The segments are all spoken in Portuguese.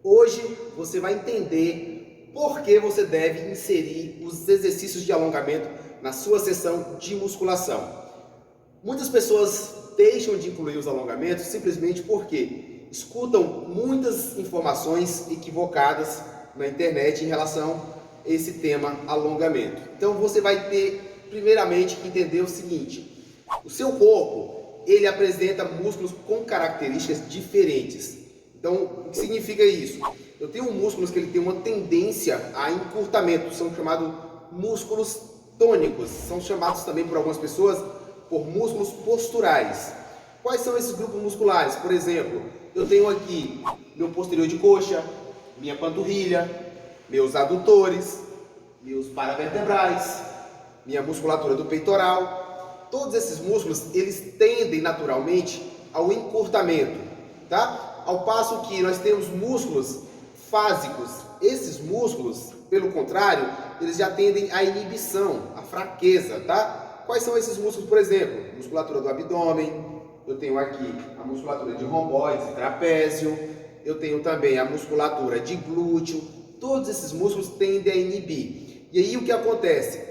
Hoje você vai entender por que você deve inserir os exercícios de alongamento na sua sessão de musculação. Muitas pessoas deixam de incluir os alongamentos simplesmente porque escutam muitas informações equivocadas na internet em relação a esse tema alongamento. Então você vai ter primeiramente que entender o seguinte: o seu corpo, ele apresenta músculos com características diferentes. Então, o que significa isso? Eu tenho músculos que ele tem uma tendência a encurtamento, são chamados músculos tônicos, são chamados também por algumas pessoas por músculos posturais. Quais são esses grupos musculares? Por exemplo, eu tenho aqui meu posterior de coxa, minha panturrilha, meus adutores, meus paravertebrais, minha musculatura do peitoral. Todos esses músculos, eles tendem naturalmente ao encurtamento, tá? Ao passo que nós temos músculos fásicos. Esses músculos, pelo contrário, eles já tendem à inibição, à fraqueza, tá? Quais são esses músculos, por exemplo? Musculatura do abdômen, eu tenho aqui a musculatura de romboides e trapézio, eu tenho também a musculatura de glúteo. Todos esses músculos tendem a inibir. E aí o que acontece?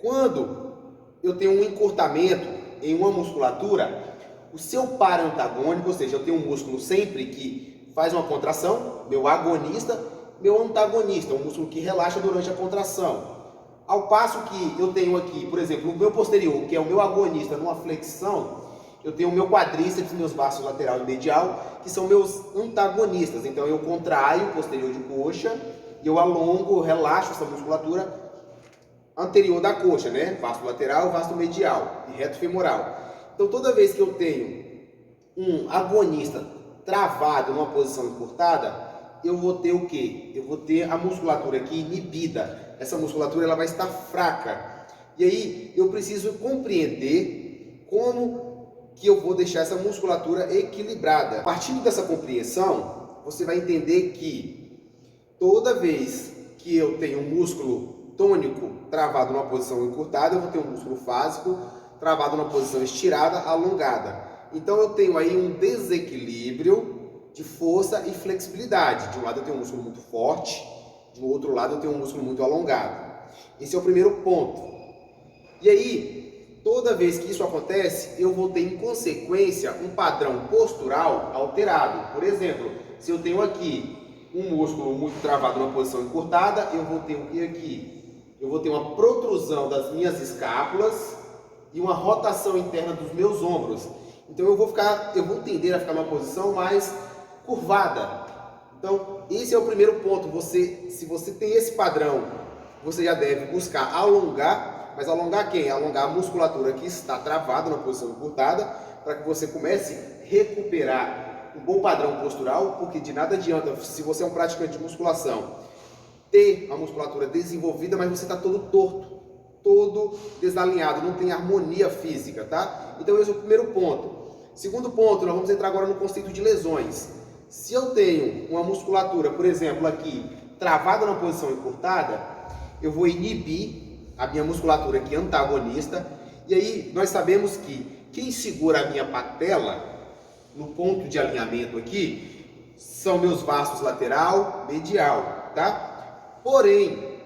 Quando eu tenho um encurtamento em uma musculatura, o seu para-antagônico, ou seja, eu tenho um músculo sempre que faz uma contração, meu agonista, meu antagonista, um músculo que relaxa durante a contração. Ao passo que eu tenho aqui, por exemplo, o meu posterior, que é o meu agonista numa flexão, eu tenho o meu quadríceps, meus vasos lateral e medial, que são meus antagonistas. Então eu contraio o posterior de coxa, e eu alongo, relaxo essa musculatura anterior da coxa, né? Vasto lateral, vasto medial e reto femoral. Então toda vez que eu tenho um agonista travado numa posição encurtada, eu vou ter o quê? Eu vou ter a musculatura aqui inibida. Essa musculatura ela vai estar fraca. E aí eu preciso compreender como que eu vou deixar essa musculatura equilibrada. A partir dessa compreensão, você vai entender que toda vez que eu tenho um músculo tônico travado numa posição encurtada, eu vou ter um músculo fásico travado numa posição estirada, alongada. Então eu tenho aí um desequilíbrio de força e flexibilidade. De um lado eu tenho um músculo muito forte, do outro lado eu tenho um músculo muito alongado. Esse é o primeiro ponto. E aí, toda vez que isso acontece, eu vou ter em consequência um padrão postural alterado. Por exemplo, se eu tenho aqui um músculo muito travado numa posição encurtada, eu vou ter o que aqui? Eu vou ter uma protrusão das minhas escápulas e uma rotação interna dos meus ombros. Então eu vou tender a ficar numa posição mais curvada. Então esse é o primeiro ponto. Se você tem esse padrão, você já deve buscar alongar, mas alongar quem? Alongar a musculatura que está travada na posição encurtada, para que você comece a recuperar um bom padrão postural, porque de nada adianta, se você é um praticante de musculação, ter a musculatura desenvolvida, mas você está todo torto, todo desalinhado, não tem harmonia física, tá? Então esse é o primeiro ponto. Segundo ponto, nós vamos entrar agora no conceito de lesões. Se eu tenho uma musculatura, por exemplo, aqui, travada na posição encurtada, eu vou inibir a minha musculatura aqui antagonista, e aí nós sabemos que quem segura a minha patela, no ponto de alinhamento aqui, são meus vasos lateral, medial, tá? Porém,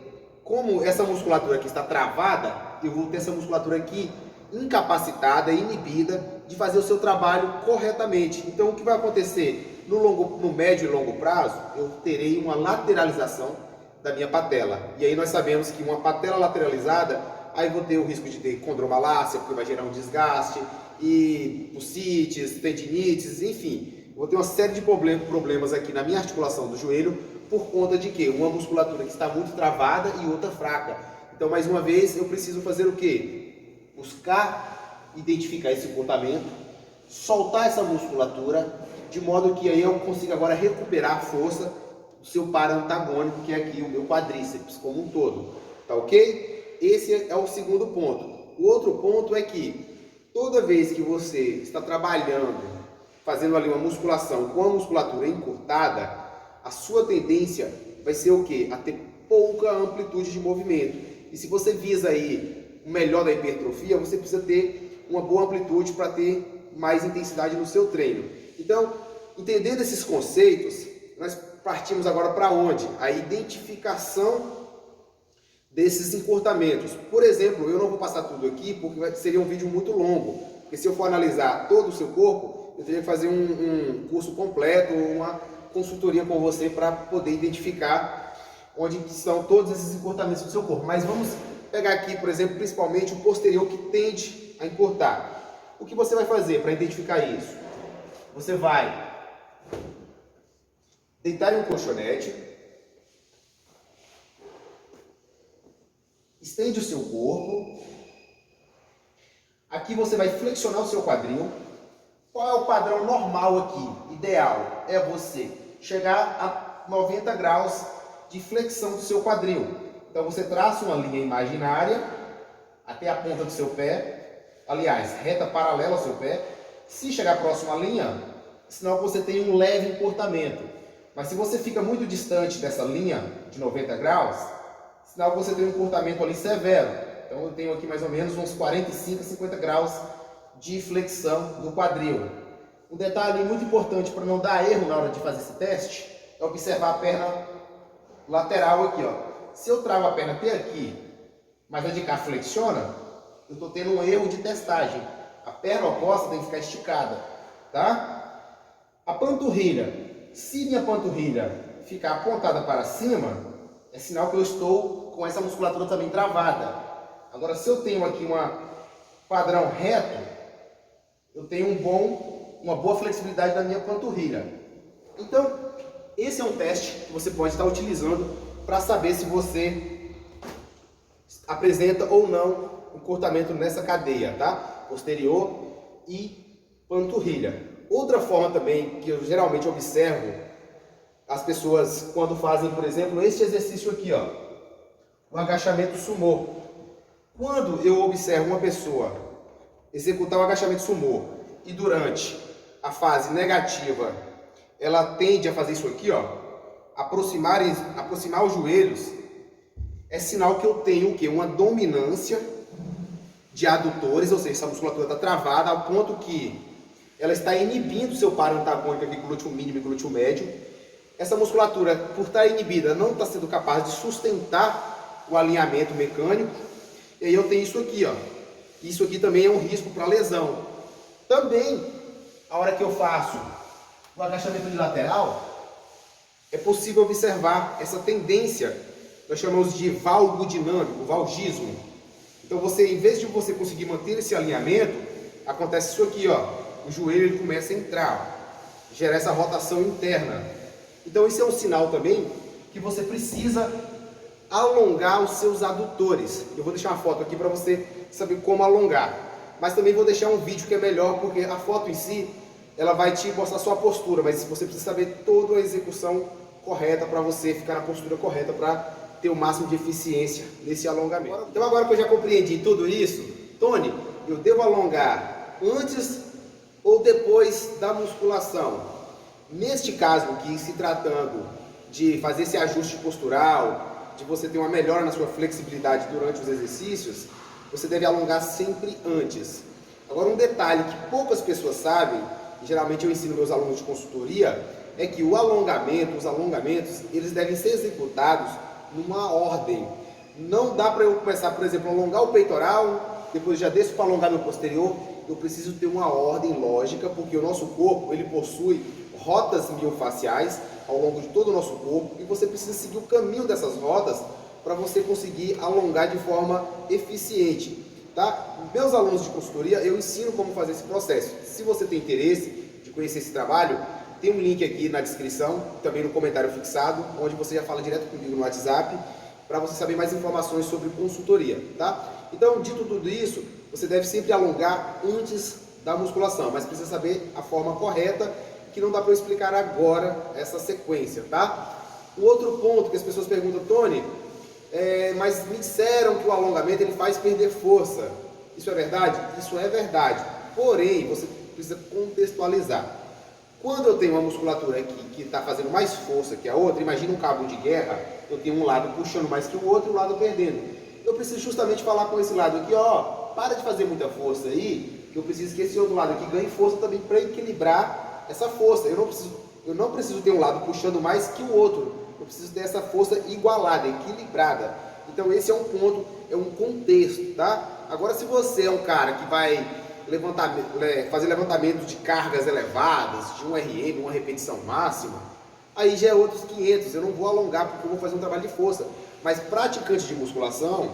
como essa musculatura aqui está travada, eu vou ter essa musculatura aqui incapacitada, inibida de fazer o seu trabalho corretamente. Então o que vai acontecer no médio e longo prazo? Eu terei uma lateralização da minha patela. E aí nós sabemos que uma patela lateralizada, aí vou ter o risco de ter condromalácia, porque vai gerar um desgaste, e bursites, tendinites, enfim. Vou ter uma série de problemas aqui na minha articulação do joelho, por conta de quê? Uma musculatura que está muito travada e outra fraca. Então, mais uma vez, eu preciso fazer o quê? Buscar identificar esse comportamento, soltar essa musculatura, de modo que aí eu consiga agora recuperar a força do seu para-antagônico, que é aqui o meu quadríceps como um todo. Tá ok? Esse é o segundo ponto. O outro ponto é que toda vez que você está trabalhando, fazendo ali uma musculação com a musculatura encurtada, a sua tendência vai ser o quê? A ter pouca amplitude de movimento. E se você visa aí o melhor da hipertrofia, você precisa ter uma boa amplitude para ter mais intensidade no seu treino. Então, entendendo esses conceitos, nós partimos agora para onde? A identificação desses encurtamentos. Por exemplo, eu não vou passar tudo aqui porque seria um vídeo muito longo, porque se eu for analisar todo o seu corpo, eu teria que fazer um curso completo, uma consultoria com você para poder identificar onde estão todos esses encurtamentos do seu corpo. Mas vamos pegar aqui, por exemplo, principalmente o posterior que tende a encurtar. O que você vai fazer para identificar isso? Você vai deitar em um colchonete, estende o seu corpo. Aqui você vai flexionar o seu quadril. Qual é o padrão normal aqui? Ideal é você chegar a 90 graus de flexão do seu quadril. Então você traça uma linha imaginária até a ponta do seu pé, aliás, reta paralela ao seu pé. Se chegar próximo à linha, sinal que você tem um leve encurtamento. Mas se você fica muito distante dessa linha de 90 graus, sinal que você tem um encurtamento ali severo. Então eu tenho aqui mais ou menos uns 45 a 50 graus de flexão no quadril. Um detalhe muito importante para não dar erro na hora de fazer esse teste é observar a perna lateral aqui, ó. Se eu travo a perna até aqui, mas a de cá flexiona, eu estou tendo um erro de testagem. A perna oposta tem que ficar esticada, tá? A panturrilha. Se minha panturrilha ficar apontada para cima, é sinal que eu estou com essa musculatura também travada. Agora, se eu tenho aqui um padrão reto, eu tenho uma boa flexibilidade da minha panturrilha. Então, esse é um teste que você pode estar utilizando para saber se você apresenta ou não encurtamento nessa cadeia, tá? Posterior e panturrilha. Outra forma também que eu geralmente observo as pessoas quando fazem, por exemplo, este exercício aqui, ó, o agachamento sumô. Quando eu observo uma pessoa executar o agachamento sumô e durante a fase negativa ela tende a fazer isso aqui, ó, aproximar os joelhos, é sinal que eu tenho o quê? Uma dominância de adutores, ou seja, essa musculatura está travada ao ponto que ela está inibindo o seu par antagônico aqui, glúteo mínimo e glúteo médio. Essa musculatura, por estar inibida, não está sendo capaz de sustentar o alinhamento mecânico. E aí eu tenho isso aqui, ó. Isso aqui também é um risco para lesão. Também, a hora que eu faço o agachamento de lateral, é possível observar essa tendência, nós chamamos de valgo dinâmico, valgismo. Então você, em vez de você conseguir manter esse alinhamento, acontece isso aqui, ó. O joelho ele começa a entrar, gera essa rotação interna. Então isso é um sinal também que você precisa alongar os seus adutores. Eu vou deixar uma foto aqui para você saber como alongar. Mas também vou deixar um vídeo que é melhor, porque a foto em si, ela vai te mostrar a sua postura, mas você precisa saber toda a execução correta para você ficar na postura correta para ter o máximo de eficiência nesse alongamento. Então agora que eu já compreendi tudo isso, Tony, eu devo alongar antes ou depois da musculação? Neste caso aqui, se tratando de fazer esse ajuste postural, de você ter uma melhora na sua flexibilidade durante os exercícios, você deve alongar sempre antes. Agora, um detalhe que poucas pessoas sabem, e geralmente eu ensino meus alunos de consultoria, é que os alongamentos, eles devem ser executados numa ordem. Não dá para eu começar, por exemplo, a alongar o peitoral, depois já desço para alongar meu posterior. Eu preciso ter uma ordem lógica, porque o nosso corpo ele possui rotas miofaciais ao longo de todo o nosso corpo, e você precisa seguir o caminho dessas rotas para você conseguir alongar de forma eficiente, tá? Meus alunos de consultoria, eu ensino como fazer esse processo. Se você tem interesse de conhecer esse trabalho, tem um link aqui na descrição, também no comentário fixado, onde você já fala direto comigo no WhatsApp, para você saber mais informações sobre consultoria, tá? Então, dito tudo isso, você deve sempre alongar antes da musculação, mas precisa saber a forma correta, que não dá para eu explicar agora essa sequência, tá? O outro ponto que as pessoas perguntam, Tony, mas me disseram que o alongamento ele faz perder força. Isso é verdade? Isso é verdade. Porém, você precisa contextualizar. Quando eu tenho uma musculatura aqui que está fazendo mais força que a outra, imagina um cabo de guerra, eu tenho um lado puxando mais que o outro e o lado perdendo. Eu preciso justamente falar com esse lado aqui, ó, para de fazer muita força aí, que eu preciso que esse outro lado aqui ganhe força também para equilibrar essa força. Eu não preciso Eu não preciso ter um lado puxando mais que o outro. Eu preciso ter essa força igualada, equilibrada. Então esse é um ponto, é um contexto, tá? Agora se você é um cara que vai fazer levantamento de cargas elevadas, de um RM, uma repetição máxima, aí já é outros 500. Eu não vou alongar porque eu vou fazer um trabalho de força. Mas praticante de musculação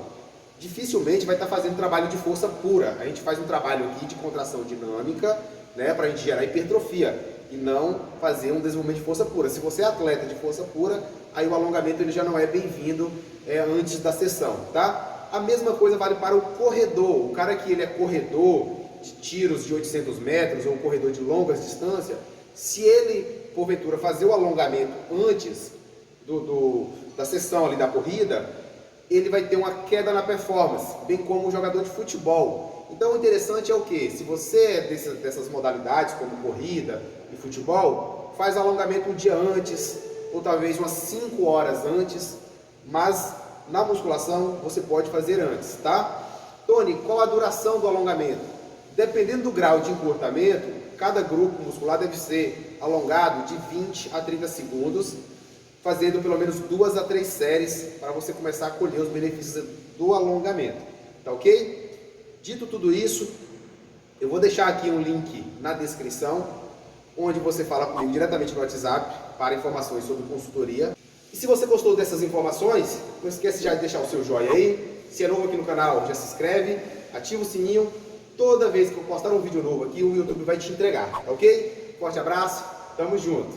dificilmente vai estar fazendo trabalho de força pura. A gente faz um trabalho aqui de contração dinâmica, né, para a gente gerar hipertrofia e não fazer um desenvolvimento de força pura. Se você é atleta de força pura, aí o alongamento ele já não é bem-vindo antes da sessão, tá? A mesma coisa vale para o corredor. O cara que ele é corredor de tiros de 800 metros ou corredor de longas distâncias, se ele, porventura, fazer o alongamento antes da sessão ali da corrida, ele vai ter uma queda na performance, bem como o jogador de futebol. Então o interessante é o que? Se você é dessas modalidades, como corrida e futebol, faz alongamento um dia antes, ou talvez umas 5 horas antes, mas na musculação você pode fazer antes, tá? Tony, qual a duração do alongamento? Dependendo do grau de encurtamento, cada grupo muscular deve ser alongado de 20 a 30 segundos, fazendo pelo menos 2 a 3 séries para você começar a colher os benefícios do alongamento, tá ok? Dito tudo isso, eu vou deixar aqui um link na descrição, onde você fala comigo diretamente no WhatsApp para informações sobre consultoria. E se você gostou dessas informações, não esqueça de deixar o seu joinha aí. Se é novo aqui no canal, já se inscreve, ativa o sininho. Toda vez que eu postar um vídeo novo aqui, o YouTube vai te entregar, tá ok? Forte abraço, tamo junto!